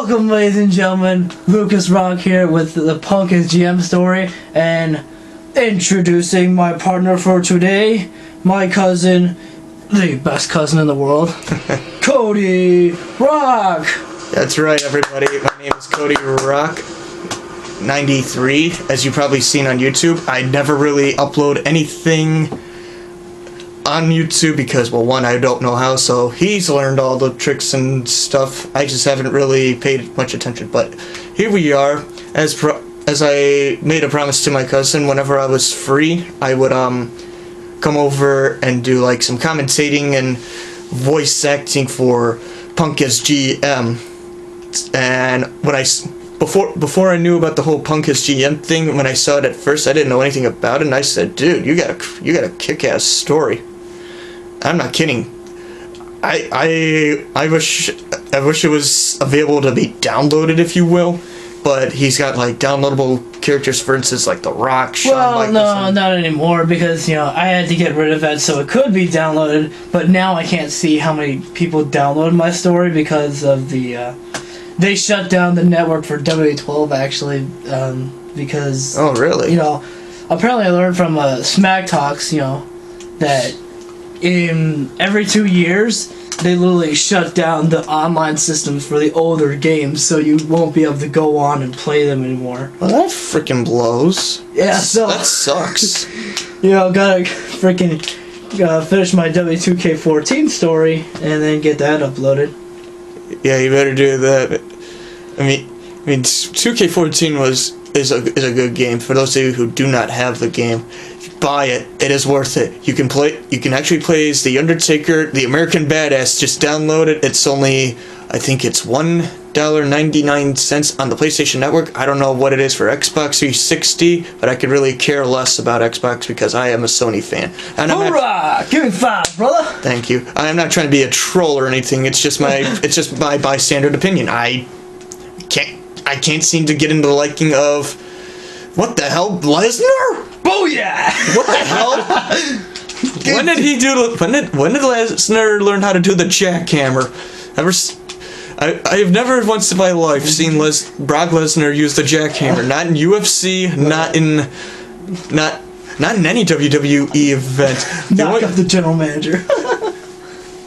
Welcome, ladies and gentlemen. Lucas Rock here with the Punk is GM story, and introducing my partner for today, my cousin, the best cousin in the world, Cody Rock. That's right, everybody. My name is Cody Rock, 93, as you've probably seen on YouTube. I never really upload anything on YouTube because, well, one, I don't know how, so he's learned all the tricks and stuff. I just haven't really paid much attention, but here we are. As I made a promise to my cousin, whenever I was free, I would come over and do like some commentating and voice acting for Punk as GM. And when before I knew about the whole Punk as GM thing, when I saw it at first, I didn't know anything about it, and I said, "Dude, you got a kick-ass story." I'm not kidding. I wish it was available to be downloaded, if you will. But he's got like downloadable characters, for instance, like The Rock, Shawn Michaels. No, not anymore, because I had to get rid of that so it could be downloaded. But now I can't see how many people download my story because of the they shut down the network for WWE actually because oh really? Apparently I learned from Smack Talks that in every 2 years they literally shut down the online systems for the older games, so you won't be able to go on and play them anymore. Well, that freaking blows. Yeah, so that sucks. Gotta finish my W2K14 story and then get that uploaded. Yeah, you better do that. I mean, 2K14 is a good game. For those of you who do not have the game, buy it. It is worth it. You can actually play as the Undertaker, the American Badass. Just download it. It's only, I think it's $1.99 on the PlayStation Network. I don't know what it is for Xbox 360, but I could really care less about Xbox because I am a Sony fan. And Hoorah! Give me 5, brother. Thank you. I am not trying to be a troll or anything. It's just my bystander opinion. I can't seem to get into the liking of, what the hell, Lesnar? Oh yeah! What the hell? When did Lesnar learn how to do the jackhammer? I have never once in my life seen Brock Lesnar use the jackhammer. Not in UFC, not in any WWE event. Knock up the general manager.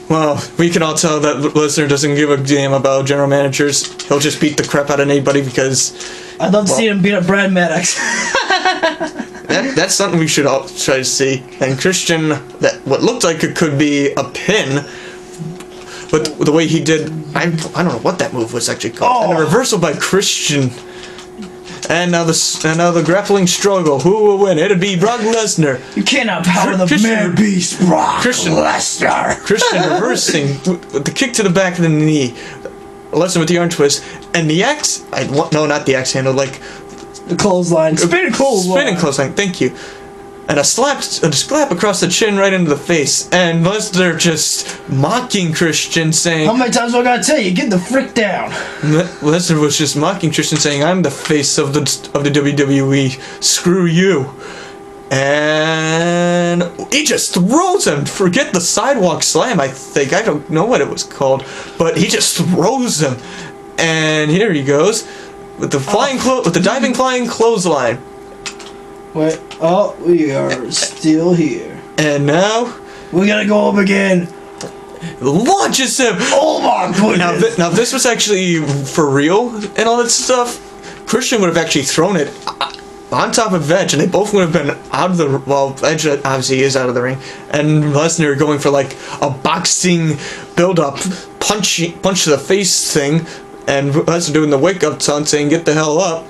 Well, we can all tell that Lesnar doesn't give a damn about general managers. He'll just beat the crap out of anybody because... I'd love to see him beat up Brad Maddox. That's something we should all try to see. And Christian, what looked like it could be a pin, but the way he did... I don't know what that move was actually called. Oh. And a reversal by Christian. And now the grappling struggle. Who will win? It'd be Brock Lesnar. You cannot power the man beast, Brock Lesnar. Christian reversing with the kick to the back of the knee. Lesnar with the arm twist. And the axe... no, not the axe handle. Like... the clothesline. Spinning clothesline. Spinning clothesline, thank you. And a slap across the chin right into the face. And Lesnar just mocking Christian, saying... How many times do I gotta tell you? Get the frick down. Lesnar was just mocking Christian, saying, I'm the face of the WWE. Screw you. And he just throws him. Forget the sidewalk slam, I think. I don't know what it was called. But he just throws him. And here he goes. With the diving flying clothesline. Wait, we are still here. And now we gotta go up again. Launches him. Oh my goodness! Now this was actually for real and all that stuff. Christian would have actually thrown it on top of Edge, and they both would have been out of the... Well, Edge obviously is out of the ring, and Lesnar going for like a boxing build-up punch to the face thing. And Lesnar doing the wake-up taunt saying, get the hell up.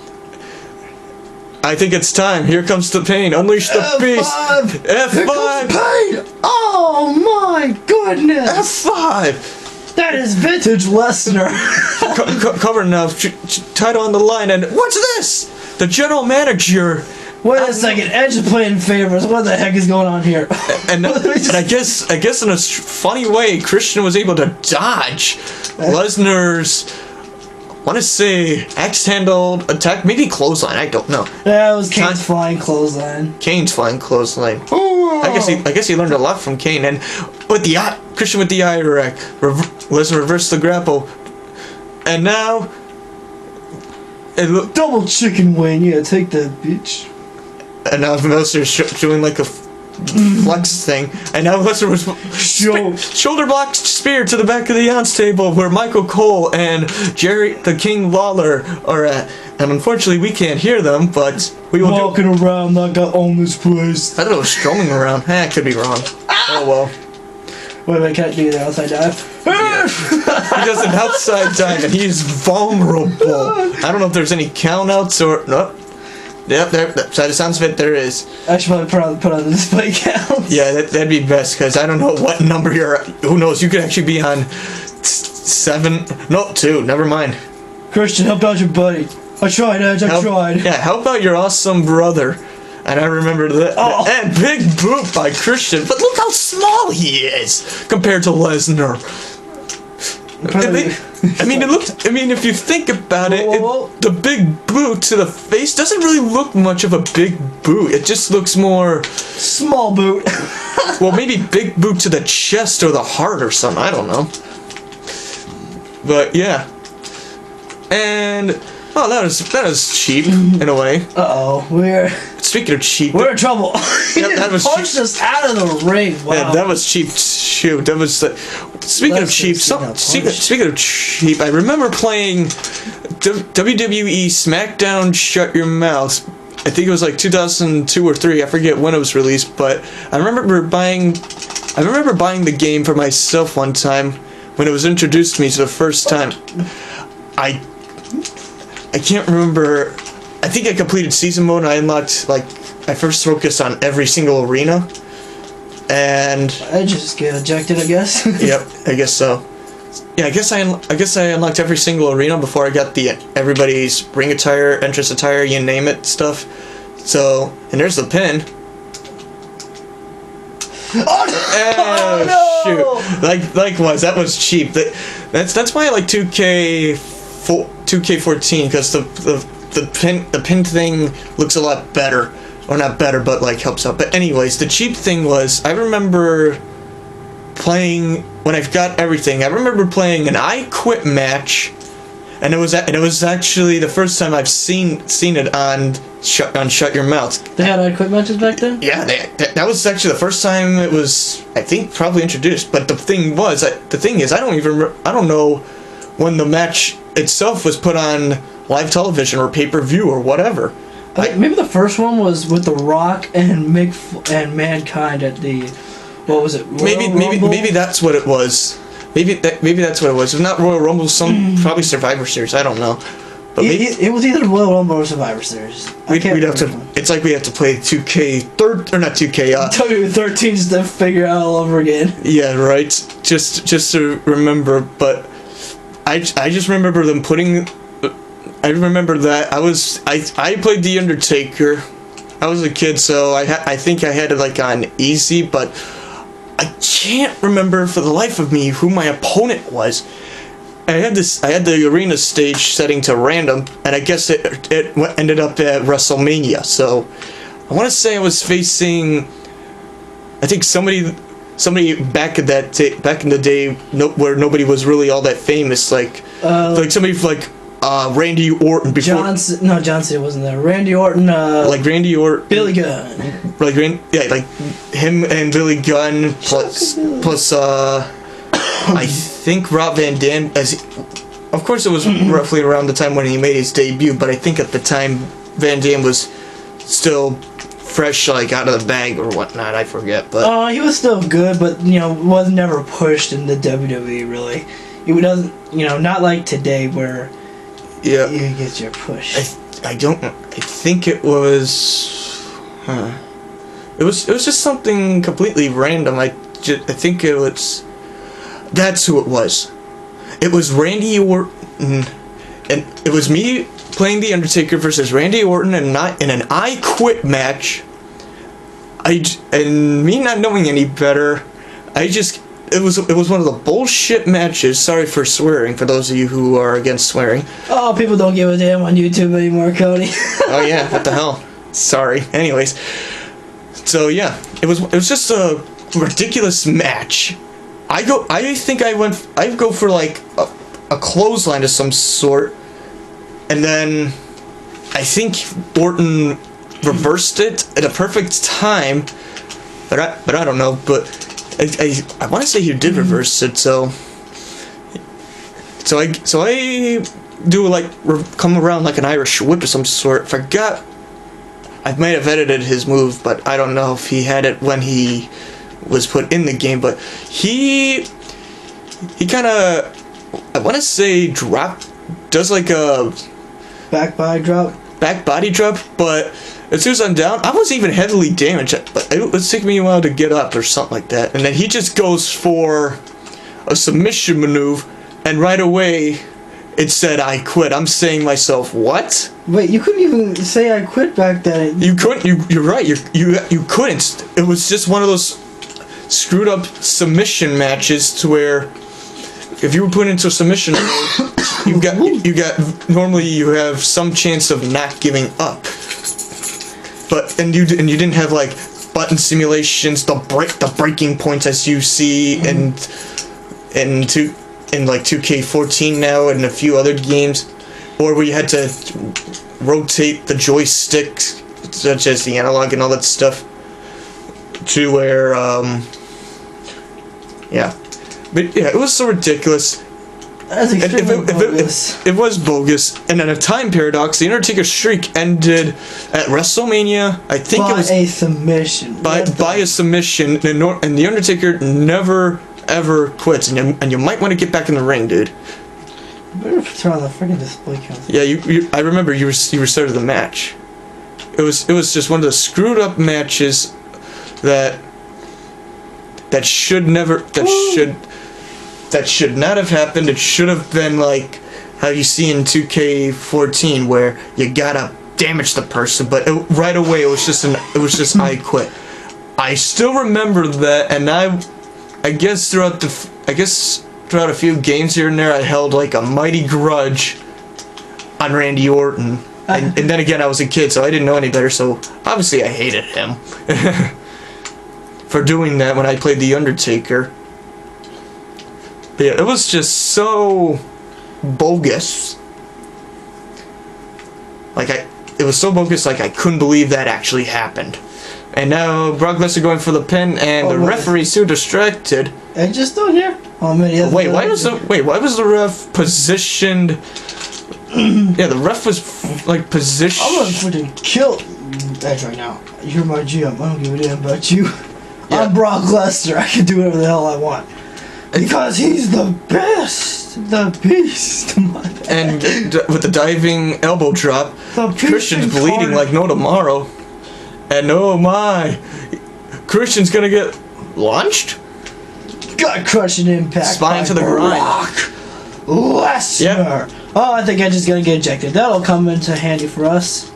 I think it's time. Here comes the pain. Unleash the beast. F5! F5! Here comes pain! Oh my goodness! F5! That is vintage Lesnar. Cover now. Title on the line. And what's this? The general manager. Wait a second. Edge is playing favorites. What the heck is going on here? And I guess in a funny way, Christian was able to dodge Lesnar's... I want to say axe-handled attack, maybe clothesline. I don't know. Yeah, it was Kane's flying clothesline. Kane's flying clothesline. Ooh. I guess he learned a lot from Kane. And with Christian with the eye rack, Lesnar reversed the grapple, and now it looked, Double chicken wing, yeah, take that, bitch. and now Meltzer doing like a flex thing, and now Meltzer was shoulder block spear to the back of the announce table where Michael Cole and Jerry the King Lawler are at, and unfortunately we can't hear them, but we will walking around like I own this place. I thought it was strolling around. I could be wrong. Oh well. Wait, I can't do the outside dive. He does an outside dive and he is vulnerable. I don't know if there's any count outs or no. Yep, there. So the sounds of it, there is. I should probably put on the display count. Yeah, that'd be best because I don't know what number you're at. Who knows? You could actually be on 7. No, 2. Never mind. Christian, help out your buddy. I tried, Edge. I tried. Yeah, help out your awesome brother. And I remember that. Oh. And big boot by Christian. But look how small he is compared to Lesnar. I mean, it looked. I mean, if you think about it, the big boot to the face doesn't really look much of a big boot. It just looks more small boot. Well, maybe big boot to the chest or the heart or something. I don't know. But yeah, and that was cheap in a way. We're speaking of cheap. We're in trouble. He Yep, just punched us out of the ring. Wow. Yeah, that was cheap. Shoot, that was. Speaking of cheap, speaking of cheap, I remember playing WWE SmackDown Shut Your Mouth. I think it was like 2002 or 3. I forget when it was released, but I remember buying the game for myself one time when it was introduced to me for the first time. I can't remember. I think I completed season mode and I unlocked, like, I first focused on every single arena. And I just get ejected, I guess. Yep, I guess so. Yeah, I guess I unlocked every single arena before I got the everybody's ring attire, entrance attire, you name it stuff. So, and there's the pin. Oh no! Shoot! Likewise, that was cheap. That's why I like 2K14 because the pin thing looks a lot better. Or not better, but like helps out. But anyways, the cheap thing was I remember playing when I've got everything. I remember playing an I Quit match, and it was actually the first time I've seen it on Shut Your Mouth. They had I Quit matches back then. Yeah, that was actually the first time it was, I think, probably introduced. But the thing is, I don't know when the match itself was put on live television or pay-per-view or whatever. Maybe the first one was with The Rock and Mankind at the, what was it? Maybe that's what it was. Maybe that's what it was. If not Royal Rumble, probably Survivor Series. I don't know. But it was either Royal Rumble or Survivor Series. We'd have to. It's like we have to play 2K or not 2K. WWE13 just to figure out all over again. Yeah, right. Just to remember, but I just remember them putting. I remember that I played The Undertaker. I was a kid, so I think I had it like on easy, but I can't remember for the life of me who my opponent was. I had the arena stage setting to random, and I guess it ended up at WrestleMania. So I want to say I was facing, I think somebody back in the day where nobody was really all that famous, like somebody like. Randy Orton before. John Cena wasn't there. Randy Orton. Like Randy Orton. Billy Gunn. Like him and Billy Gunn plus I think Rob Van Dam. Of course, it was roughly around the time when he made his debut, but I think at the time Van Dam was still fresh, like out of the bag or whatnot. I forget, but he was still good, but was never pushed in the WWE really. It doesn't, not like today where. Yeah. You get your push. I think it was. It was just something completely random. I think it was. That's who it was. It was Randy Orton, and it was me playing The Undertaker versus Randy Orton, and not in an I Quit match. And me not knowing any better, It was one of the bullshit matches. Sorry for swearing, for those of you who are against swearing. Oh, people don't give a damn on YouTube anymore, Cody. Oh yeah, what the hell? Sorry. Anyways, so yeah, it was just a ridiculous match. I go for like a clothesline of some sort, and then I think Orton reversed it at a perfect time, but I don't know. But I want to say he did reverse it. So I do like come around like an Irish whip of some sort. Forgot. I might have edited his move, but I don't know if he had it when he was put in the game. But he kind of, I want to say does like a back body drop. Back body drop, but as soon as I'm down, I wasn't even heavily damaged. But it was taking me a while to get up or something like that. And then he just goes for a submission maneuver, and right away it said I quit. I'm saying to myself, what? Wait, you couldn't even say I quit back then. You couldn't. You're right. You couldn't. It was just one of those screwed up submission matches to where if you were put into a submission, you got normally you have some chance of not giving up. But you didn't have like button simulations, the breaking points as you see in like 2K14 now and a few other games, or where you had to rotate the joystick, such as the analog and all that stuff, to where but yeah, it was so ridiculous. That's extremely bogus. It was bogus, and then a time paradox. The Undertaker's streak ended at WrestleMania. I think it was by a submission. By a submission, and the Undertaker never ever quits. And you might want to get back in the ring, dude. You better turn on the freaking display console. Yeah, I remember you started the match. It was just one of the screwed up matches that should not have happened. It should have been like how you see in 2K14, where you gotta damage the person, but right away it was just I quit. I still remember that, and I guess throughout a few games here and there, I held like a mighty grudge on Randy Orton, and then again I was a kid, so I didn't know any better. So obviously I hated him for doing that when I played the Undertaker. But yeah, it was just so bogus. It was so bogus, like I couldn't believe that actually happened. And now Brock Lesnar going for the pin, and the referee's too distracted. Edge is still here. Oh man, why was the ref positioned? Yeah, the ref was like positioned. I'm gonna freaking kill Edge right now. You're my GM. I don't give a damn about you. Yeah. I'm Brock Lesnar. I can do whatever the hell I want. Because he's the best, the beast. And with the diving elbow drop, Christian's bleeding like no tomorrow. And oh my, Christian's gonna get launched? Gut crushing impact. Spine to the groin. Brock Lesnar. Yep. Oh, I think Edge is gonna get ejected. That'll come into handy for us.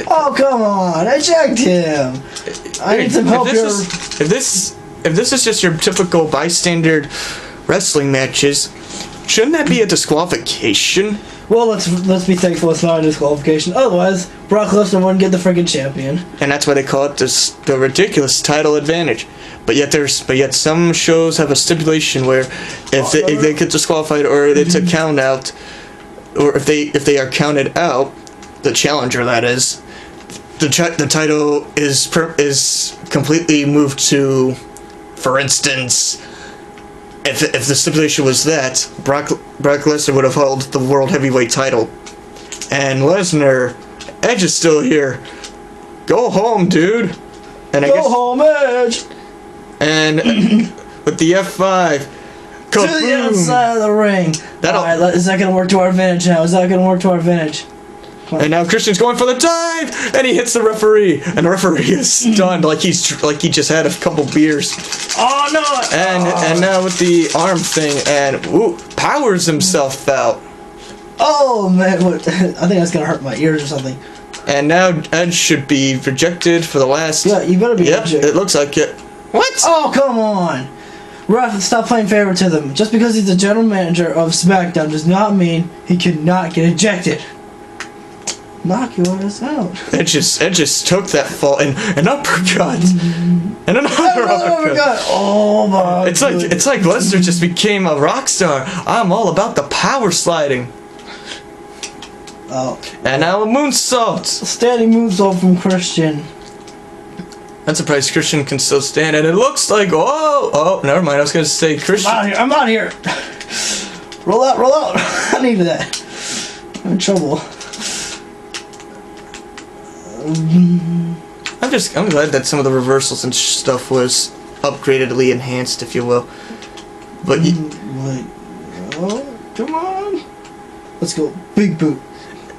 Oh, come on, eject him. I need some help here. If this is just your typical bystander wrestling matches, shouldn't that be a disqualification? Well, let's be thankful it's not a disqualification. Otherwise, Brock Lesnar wouldn't get the friggin' champion. And that's why they call it the ridiculous title advantage. But yet some shows have a stipulation where if they get disqualified or it's a count out, or if they are counted out, the challenger that is, the title is completely moved to. For instance, if the stipulation was that, Brock Lesnar would have held the World Heavyweight title. And Edge is still here. Go home, dude. And Go home, Edge. And with the F5, to the outside of the ring. Alright, is that going to work to our advantage now? Is that going to work to our advantage? And now Christian's going for the dive, and he hits the referee, and the referee is stunned, like he just had a couple beers. Oh no! And now with the arm thing, and powers himself out. Oh man, I think that's gonna hurt my ears or something. And now Edge should be rejected for the last. Yeah, you better be rejected. It looks like it. What? Oh come on! Ref, stop playing favoritism. Just because he's the general manager of SmackDown does not mean he cannot get ejected. Knock your ass out. It just took that fall and an uppercut. And another uppercut. Oh my It's like Lesnar just became a rock star. I'm all about the power sliding. Oh. And now a moonsault. Standing moonsault from Christian. I'm surprised Christian can still stand, and it looks like oh, never mind. I was gonna say Christian. I'm out here. Roll out. I needed that. I'm in trouble. I'm glad that some of the reversals and stuff was upgradedly enhanced, if you will. But come on. Let's go. Big boot.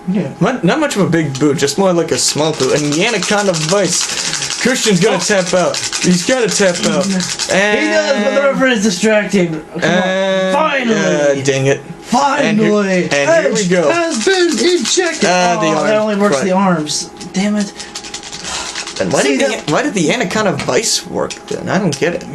Yeah. Not much of a big boot, just more like a small boot. And the Anaconda Vice. Christian's gonna tap out. He's gotta tap out. And he does, but the referee is distracting. Come on. Finally. Dang it. Finally. And here we go. Has been ejected. That only works the arms. Damn it. And why did the Anaconda Vice work then? I don't get it.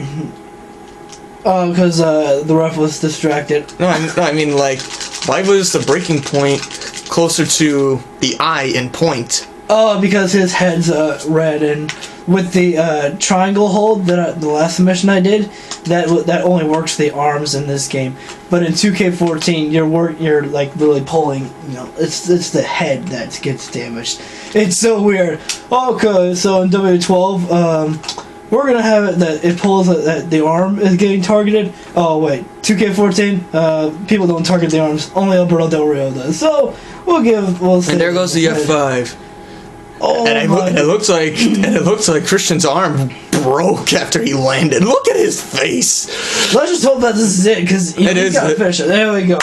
Oh, because the ref was distracted. No, I mean, like, why was the breaking point closer to the eye and point? Oh, because his head's red, and with the triangle hold that the last submission I did, that only works the arms in this game. But in 2K14, you're like literally pulling. You know, it's the head that gets damaged. It's so weird. Okay, so in W12, we're gonna have it that it pulls that the arm is getting targeted. Oh wait, 2K14, people don't target the arms. Only Alberto Del Rio does. So we'll say. And there goes the F5. Oh, and it looks like Christian's arm broke after he landed. Look at his face. Let's just hope that this is it, because he's got to finish it. There we go.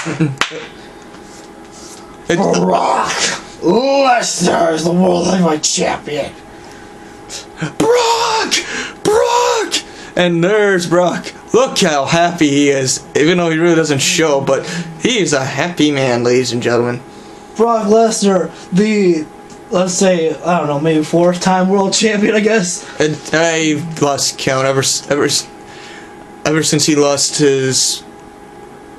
Brock Lesnar is the World Heavyweight Champion. Brock! And there's Brock. Look how happy he is. Even though he really doesn't show, but he is a happy man, ladies and gentlemen. Brock Lesnar, the, let's say, I don't know, maybe 4th-time world champion, I guess. I lost count ever since he lost his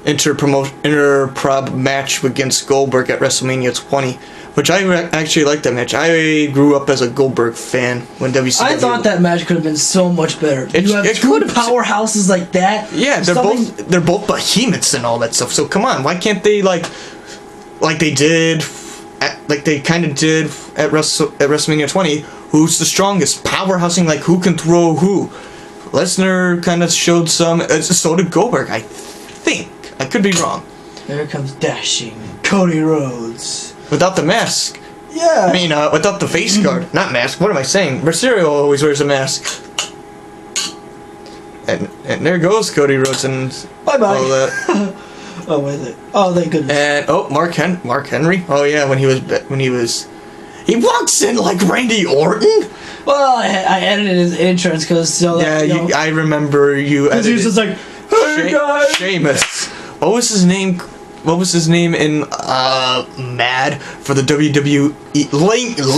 inter-prob match against Goldberg at WrestleMania 20, which I actually liked that match. I grew up as a Goldberg fan when WCW. I thought that match could have been so much better. You have two powerhouses like that. Yeah, they're both behemoths and all that stuff. So come on, why can't they like they kind of did at WrestleMania 20? Who's the strongest? Powerhousing, like who can throw who? Lesnar kind of showed some. So did Goldberg, I think. I could be wrong. There comes dashing Cody Rhodes. Without the mask. Yeah. I mean, without the face guard. Not mask. What am I saying? Mysterio always wears a mask. And there goes Cody Rhodes and bye-bye. all that. Oh, wait a minute. Oh, thank goodness. And Mark Henry. Oh yeah, when he was, he walks in like Randy Orton. Well, I edited his entrance because I remember you. Because he was just like, hey guys. Sheamus. What was his name? What was his name in Mad for the WWE? Flamus.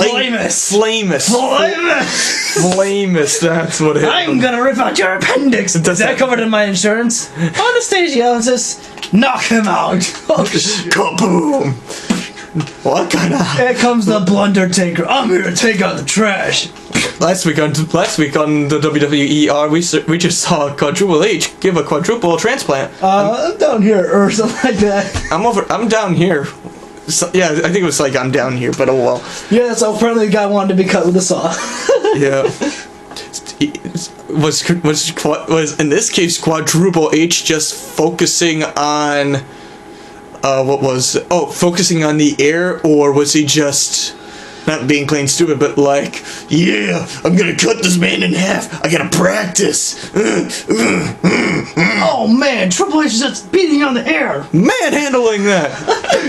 That's what it is. I'm gonna rip out your appendix. Is that covered in my insurance? Anesthesiologist, knock him out. Oh, kaboom! What kind of? Here comes the Blundertaker. I'm here to take out the trash. Last week on the WWE, we just saw Quadruple H give a quadruple transplant. I'm down here or something like that. I'm down here. So, yeah, I think it was like I'm down here, but oh well. Yeah, so apparently the guy wanted to be cut with a saw. Yeah. Was in this case Quadruple H just focusing on focusing on the air, or was he just not being plain stupid, but like, yeah, I'm gonna cut this man in half. I gotta practice. Oh man, Triple H is just beating on the air. Manhandling that.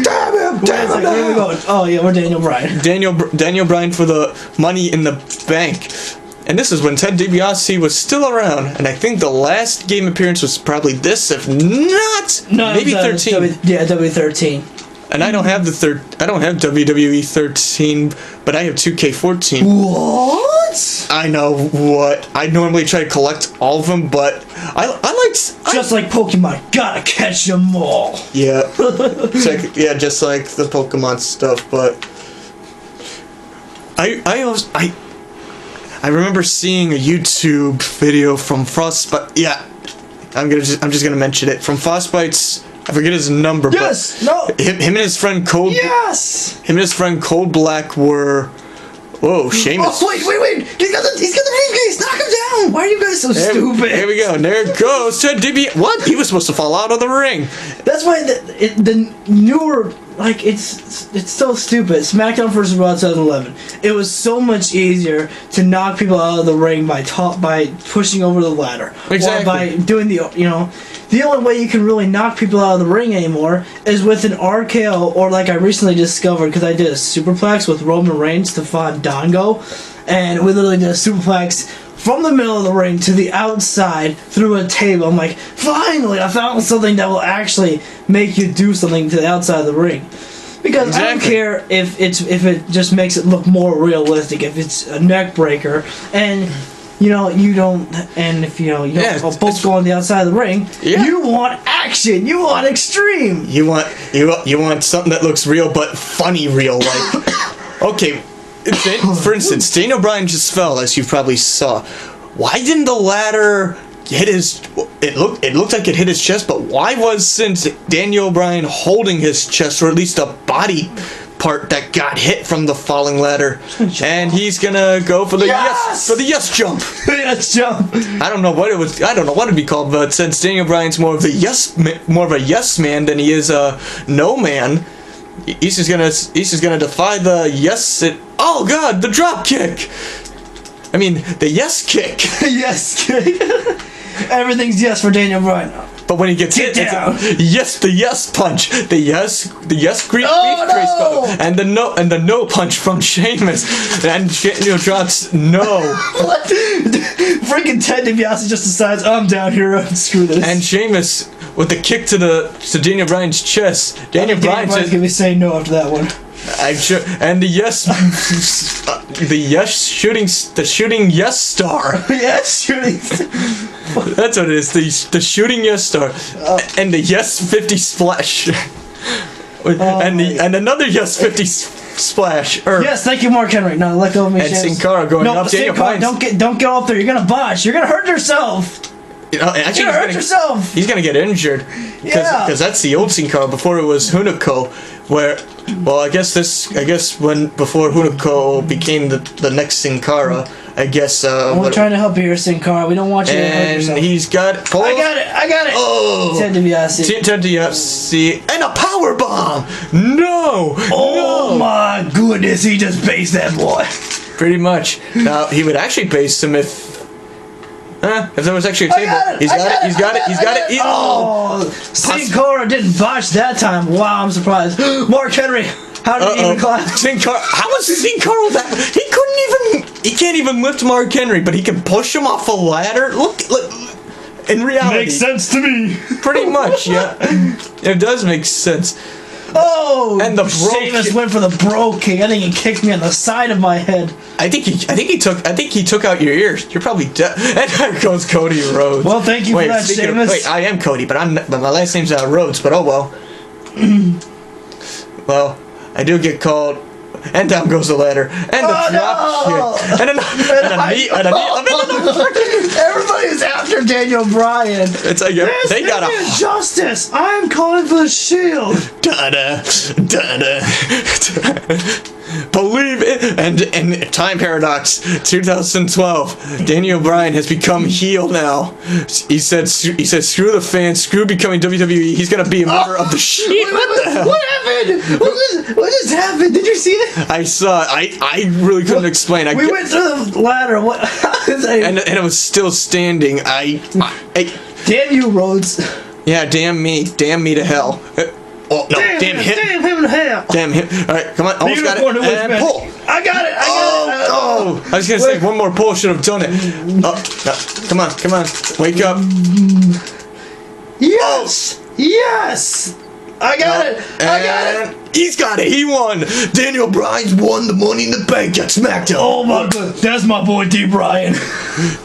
Damn him! Where are we going? Oh yeah, we're Daniel Bryan. Daniel Bryan for the Money in the Bank. And this is when Ted DiBiase was still around, and I think the last game appearance was probably this, if not, maybe 13. W13. And I don't have I don't have WWE 13, but I have 2K14. What? I know what. I normally try to collect all of them, but I just like Pokemon, gotta catch them all. Yeah. Just like the Pokemon stuff, but I remember seeing a YouTube video from Frostbite. Yeah, I'm just gonna mention it from Frostbite's I forget his number. Yes! But No! him and his friend Cold... Yes! Him and his friend Cold Black were... Whoa, Sheamus. Oh, wait! He's got the briefcase! Knock him down! Why are you guys so stupid? Here we go. There it goes. Ted DiBiase. What? He was supposed to fall out of the ring. That's why the newer... Like, it's so stupid. SmackDown vs. Raw 2011. It was so much easier to knock people out of the ring by pushing over the ladder. Exactly. Or by doing the, you know... The only way you can really knock people out of the ring anymore is with an RKO, or like I recently discovered, because I did a superplex with Roman Reigns to Fandango, and we literally did a superplex from the middle of the ring to the outside through a table. I'm like, finally, I found something that will actually make you do something to the outside of the ring. Because I don't care if it just makes it look more realistic, if it's a neck breaker, and... You know, you don't, and if you don't both go on the outside of the ring, you want action, you want extreme. You want something that looks real but funny real. Like, okay, for instance, Daniel Bryan just fell, as you probably saw. Why didn't the ladder hit his? It looked like it hit his chest, but why wasn't Daniel Bryan holding his chest, or at least a body part that got hit from the falling ladder? And he's gonna go for the yes jump. Yes jump. I don't know what it'd be called, but since Daniel Bryan's more of a yes man than he is a no man, he's just gonna defy the yes. Oh God, the drop kick. I mean the yes kick. Yes kick. Everything's yes for Daniel Bryan. But when he gets hit, down. It's the yes punch, the yes grief and the no punch from Sheamus, and Daniel drops no. What? Freaking Ted DiBiase just decides, I'm down here, screw this. And Sheamus with the kick to Daniel Bryan's chest. Daniel Bryan's gonna be saying no after that one. I'm sure, and the shooting yes star. Yes, shooting. That's what it is. The shooting yes star, and the yes 50 splash, and another yes 50 splash. Yes, thank you, Mark Henry. No, let go of me. And Sin Cara going up. Daniel Bryan. Don't go up there. You're gonna botch. You're gonna hurt yourself. You know, actually, you're gonna hurt yourself. He's gonna get injured because that's the old Sin Cara before it was Hunico, where. Well, I guess before Hunico became the next Sin Cara, I guess. We're trying to help you here, Sin Cara. We don't want you to hurt yourself. And he's got. I got it. Oh. Ted DiBiase. Ted DiBiase and a power bomb. No. Oh my goodness! He just based that boy. Pretty much. Now he would actually base him if there was actually a table. He's got it. Oh, Sin Cara didn't botch that time. Wow, I'm surprised. Mark Henry, how did he even clap? Sin Cara, how was Sin Cara that? He can't even lift Mark Henry, but he can push him off a ladder. Look, in reality. Makes sense to me. Pretty much, yeah. It does make sense. Oh, and the Sheamus went for the bro kick. I think he kicked me on the side of my head. I think he took out your ears. You're probably dead. And there goes Cody Rhodes. Well, thank you for that, Sheamus. I am Cody, but my last name's Rhodes. But oh well. Well, I do get called. And down goes the ladder. And the drop kick. And a knee. Everybody's after Daniel Bryan. It's like they got justice. I'm calling for the Shield. Believe it. And time paradox. 2012. Daniel Bryan has become heel now. He said screw the fans. Screw becoming WWE. He's gonna be a member of the Shield. What happened? What just happened? Did you see that? I saw it. I really couldn't explain. We went through the ladder. What? And it was still standing. Damn you, Rhodes. Yeah, damn me. Damn me to hell. Oh, no, damn him. Damn him to hell. Damn him. Alright, come on. Almost got it. And pull. I got it. Oh, I was going to say one more pull. Should have done it. Oh, no. Come on. Wake up. Yes. Yes. I got it. He's got it. He won. Daniel Bryan's won the Money in the Bank at SmackDown. Oh my god. That's my boy D. Bryan.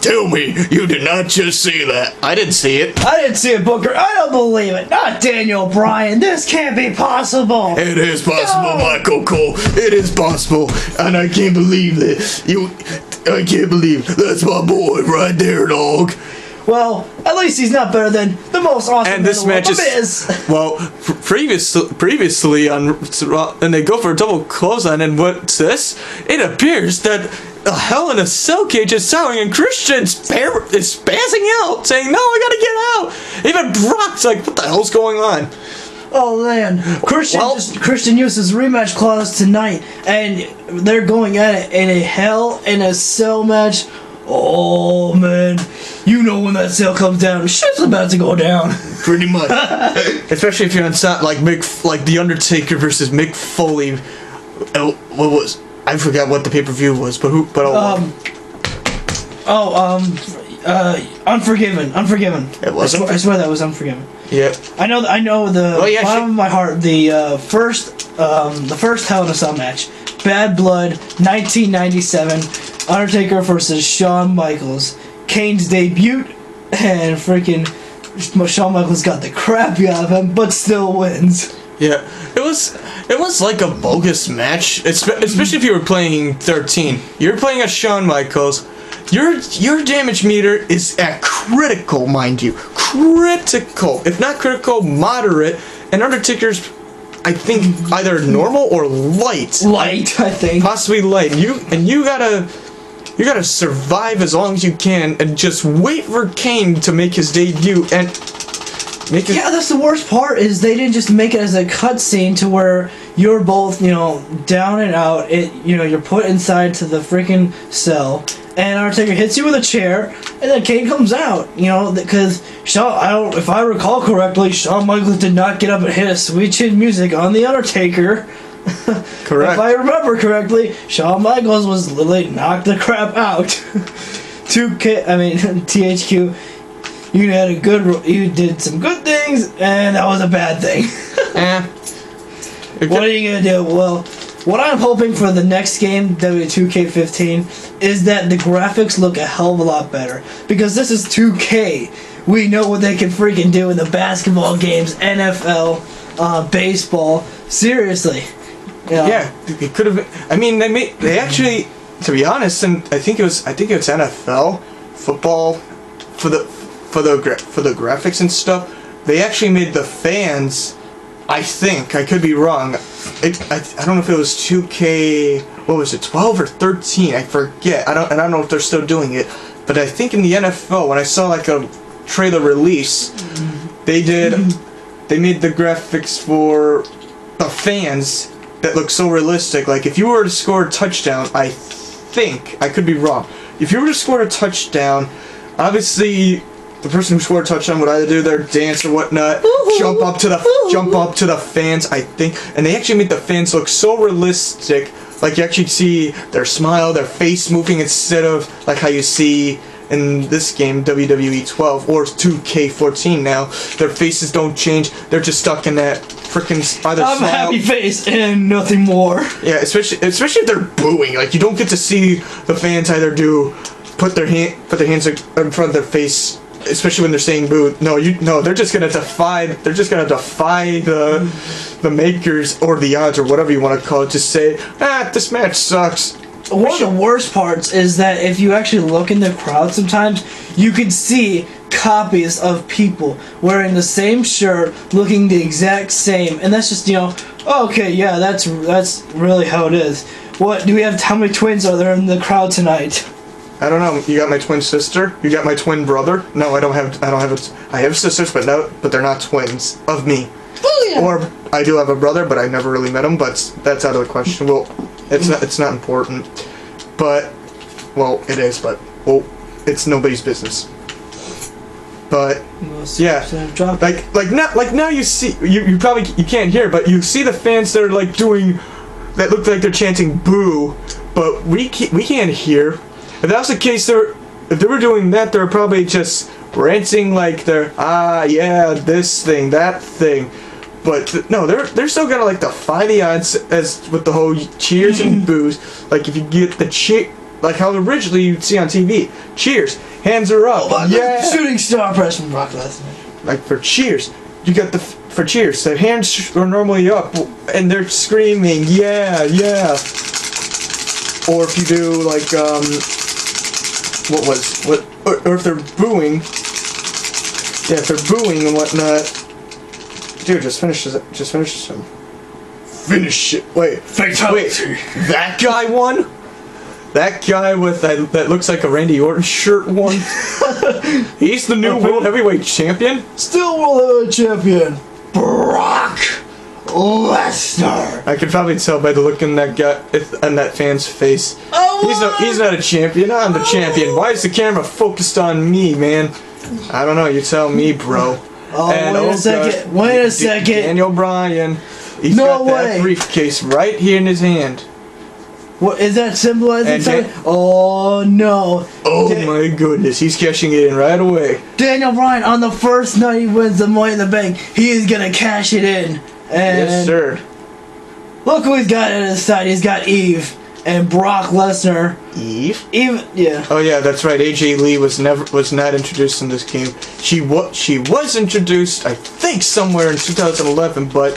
Tell me, you did not just see that. I didn't see it. I didn't see it, Booker. I don't believe it. Not Daniel Bryan. This can't be possible. It is possible, Michael Cole. It is possible. And I can't believe it. I can't believe that's my boy right there, dog. Well, at least he's not better than the most awesome. And this match is well. Previously on, and they go for a double clothesline, and what's this? It appears that a Hell in a Cell cage is selling, and Christian is spazzing out, saying, "No, I gotta get out." Even Brock's like, "What the hell's going on?" Oh man, Christian used his rematch clause tonight, and they're going at it in a Hell in a Cell match. Oh man, you know when that sale comes down, shit's about to go down. Pretty much, especially if you're on set like The Undertaker versus Mick Foley. What was I forgot what the pay-per-view was, but who? But Unforgiven. It wasn't. I swear that was Unforgiven. Yeah. I know the bottom of my heart. The first Hell in a Cell match, Bad Blood, 1997, Undertaker versus Shawn Michaels, Kane's debut, and freaking Shawn Michaels got the crap out of him, but still wins. Yeah, it was like a bogus match, especially if you were playing 13. You're playing as Shawn Michaels. Your damage meter is at critical, mind you. Critical. If not critical, moderate. And Undertaker's, I think, either normal or light. Light, I think. Possibly light. You gotta survive as long as you can and just wait for Kane to make his debut and make it. Yeah, that's the worst part, is they didn't just make it as a cutscene to where you're both, down and out. You're put inside to the freaking cell, and Undertaker hits you with a chair, and then Kane comes out. Because if I recall correctly, Shawn Michaels did not get up and hit a sweet chin music on the Undertaker. Correct. If I remember correctly, Shawn Michaels was literally knocked the crap out. THQ. You did some good things, and that was a bad thing. What are you gonna do? Well, what I'm hoping for the next game, W2K15, is that the graphics look a hell of a lot better. Because this is 2K. We know what they can freaking do in the basketball games, NFL, baseball. Seriously. Yeah, it could have. I mean, they actually, to be honest, and I think it was NFL football for the graphics and stuff. They actually made the fans. I think I could be wrong. I don't know if it was 2K. What was it? 12 or 13? I forget. I don't know if they're still doing it. But I think in the NFL, when I saw like a trailer release, they made the graphics for the fans that look so realistic. Like if you were to score a touchdown, I think, I could be wrong, if you were to score a touchdown, obviously the person who scored a touchdown would either do their dance or whatnot, jump up to the fans, I think, and they actually made the fans look so realistic. Like you actually see their smile, their face moving, instead of like how you see in this game, WWE 12 or 2K14 now. Their faces don't change. They're just stuck in that freaking either I'm smile. a happy face and nothing more. Yeah, especially if they're booing. Like you don't get to see the fans either put their hands in front of their face, especially when they're saying boo. No, they're just gonna defy. They're just gonna defy the makers or the odds or whatever you want to call it. Just say, this match sucks. One of the worst parts is that if you actually look in the crowd sometimes, you can see copies of people wearing the same shirt, looking the exact same, and that's just, okay, yeah, that's really how it is. What do we have? How many twins are there in the crowd tonight? I don't know. You got my twin sister? You got my twin brother? No, I have sisters, but they're not twins of me. Oh, yeah. Or I do have a brother, but I never really met him, but that's out of the question. Well, it's not important. But, well, it is, but, well, it's nobody's business. But, yeah, like now you see, you probably, you can't hear, but you see the fans that are like that look like they're chanting boo, but we can't hear. If that was the case, if they were doing that, they're probably just ranting like they're, yeah, this thing, that thing. But no, they're still gonna like defy the odds as with the whole cheers and boos. Like if you get the cheer, like how originally you'd see on TV, cheers, hands are up, yeah, shooting star press from Brock Lesnar. Like for cheers, you got for cheers, the hands are normally up and they're screaming, yeah, yeah. Or if you do like or if they're booing, Yeah, if they're booing and whatnot. Dude, just finish him. Finish it. Wait. Fatality. Wait. That guy won? That guy with that looks like a Randy Orton shirt won? He's the new World Heavyweight Champion? Still World Heavyweight Champion. Brock Lesnar. I could probably tell by the look in that guy and that fan's face. Oh, He's not a champion. I'm the champion. Why is the camera focused on me, man? I don't know. You tell me, bro. Oh, and wait a second. Wait a second. Daniel Bryan. He's got that briefcase right here in his hand. What is that symbolizing something? Oh no! Oh my goodness, he's cashing it in right away. Daniel Bryan, on the first night he wins the Money in the Bank, he is gonna cash it in. And yes, sir. Look who he's got at his side. He's got Eve and Brock Lesnar. Eve, yeah. Oh yeah, that's right. AJ Lee was not introduced in this game. She was introduced, I think, somewhere in 2011, but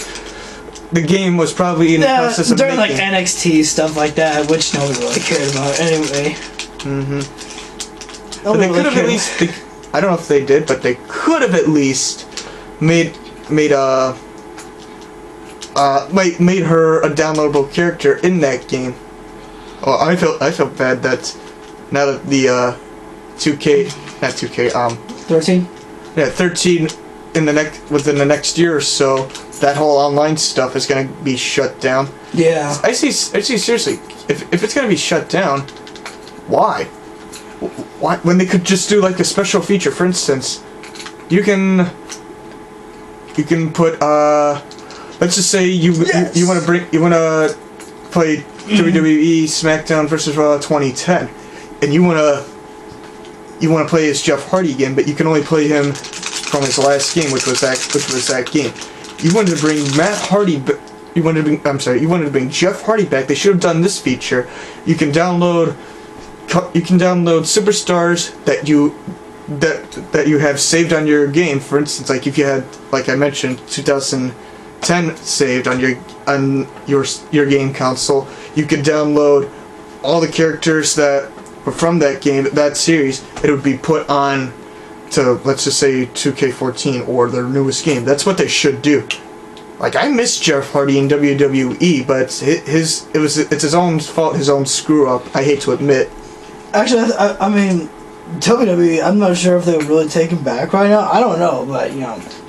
the game was probably in the process of during making. like NXT stuff like that, which nobody really cared about anyway. But they could have at least. I don't know if they did, but they could have at least made her a downloadable character in that game. Oh, I felt bad that now that the 13. Yeah, 13 within the next year or so, that whole online stuff is going to be shut down. Yeah. I see seriously, if it's going to be shut down, why? Why when they could just do like a special feature? For instance, you can put let's just say you want to play WWE SmackDown vs. Raw 2010, and you want to play as Jeff Hardy again, but you can only play him from his last game, which was that game. You wanted to bring Matt Hardy. You wanted to bring Jeff Hardy back. They should have done this feature. You can download superstars that you have saved on your game. For instance, like if you had, like I mentioned, 2010 saved on your game console, you could download all the characters that were from that game, that series. It would be put on to, let's just say, 2K14 or their newest game. That's what they should do. Like, I miss Jeff Hardy in WWE, but it's his own fault, his own screw up. I hate to admit. Actually, I mean, WWE, I'm not sure if they would really take him back right now. I don't know, but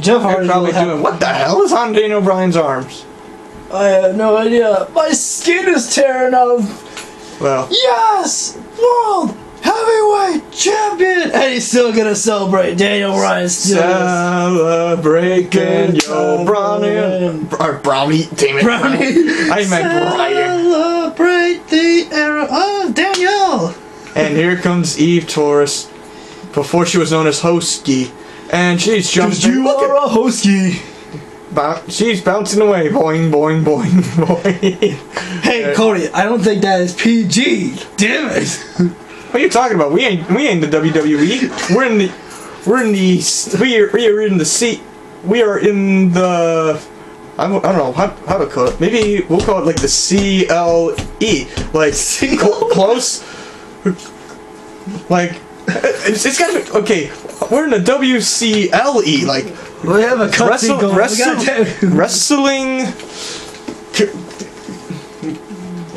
Jeff Hardy's probably doing. What the hell is on Daniel Bryan's arms? I have no idea. My skin is tearing off. Well. Yes, World Heavyweight Champion, and he's still gonna celebrate. Daniel Bryan's celebrating your Brownie. Or Brownie, damn it. Brownie. I meant Bryan. Celebrate the era of Daniel. And here comes Eve Torres, before she was known as Hosky, and she's jumping. You are a Hosky. She's bouncing away, boing, boing, boing, boing. Hey, Cody, I don't think that is PG. Damn it. What are you talking about? We ain't the WWE. We are in the. I don't know how to call it. Maybe we'll call it like the CLE, like close. Like it's gotta be okay. We're in the WCLE, like we have a cutscene going.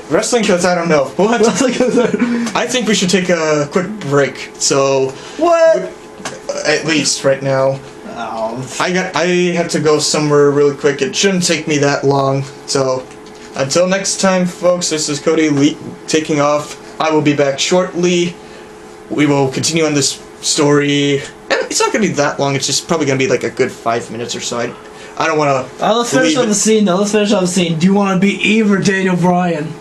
Wrestling, because I don't know. We'll have to, I think we should take a quick break. So what? At least right now. Oh. I have to go somewhere really quick. It shouldn't take me that long. So until next time, folks. This is Cody Lee taking off. I will be back shortly. We will continue on this story. And it's not going to be that long. It's just probably going to be like a good 5 minutes or so. I don't want to. Let's finish on the scene, though. Let's finish on the scene. Do you want to be Eve or Daniel Bryan?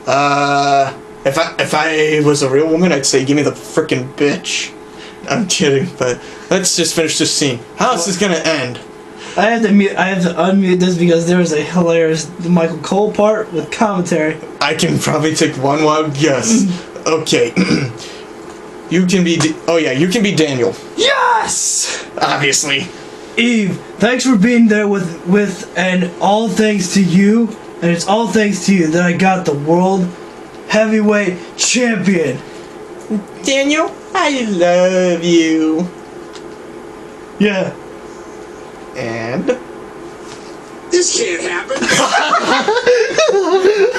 If I was a real woman, I'd say give me the frickin' bitch. I'm kidding, but let's just finish this scene. How is this gonna end? I have to unmute this because there was a hilarious Michael Cole part with commentary. I can probably take one wild guess. Okay. You can be. You can be Daniel. Yes. Obviously. Eve, thanks for being there with and all thanks to you, and it's all thanks to you that I got the World Heavyweight Champion. Daniel, I love you. Yeah. And This can't happen.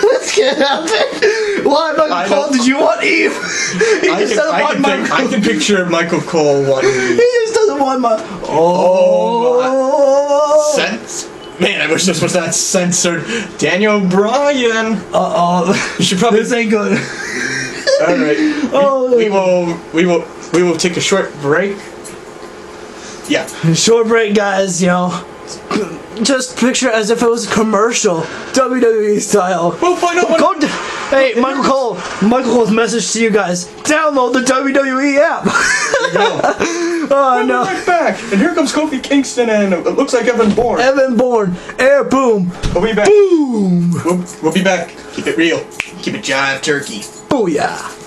This can't happen. Why, Michael Cole? Did you want Eve? He just doesn't want Michael. I can picture Michael Cole wanting Eve. He just doesn't want my. Sense. Man, I wish this was not censored. Daniel Bryan. You should probably. This ain't good. All right. We will take a short break. Yeah. Short break, guys. You know, just picture it as if it was a commercial, WWE style. We'll find out. Hey, Michael Cole. Michael Cole's message to you guys: download the WWE app. There you go. Oh no! Right back, and here comes Kofi Kingston, and it looks like Evan Bourne. Evan Bourne, air boom. We'll be back. Boom. We'll be back. Keep it real. Keep it jive turkey. Booyah.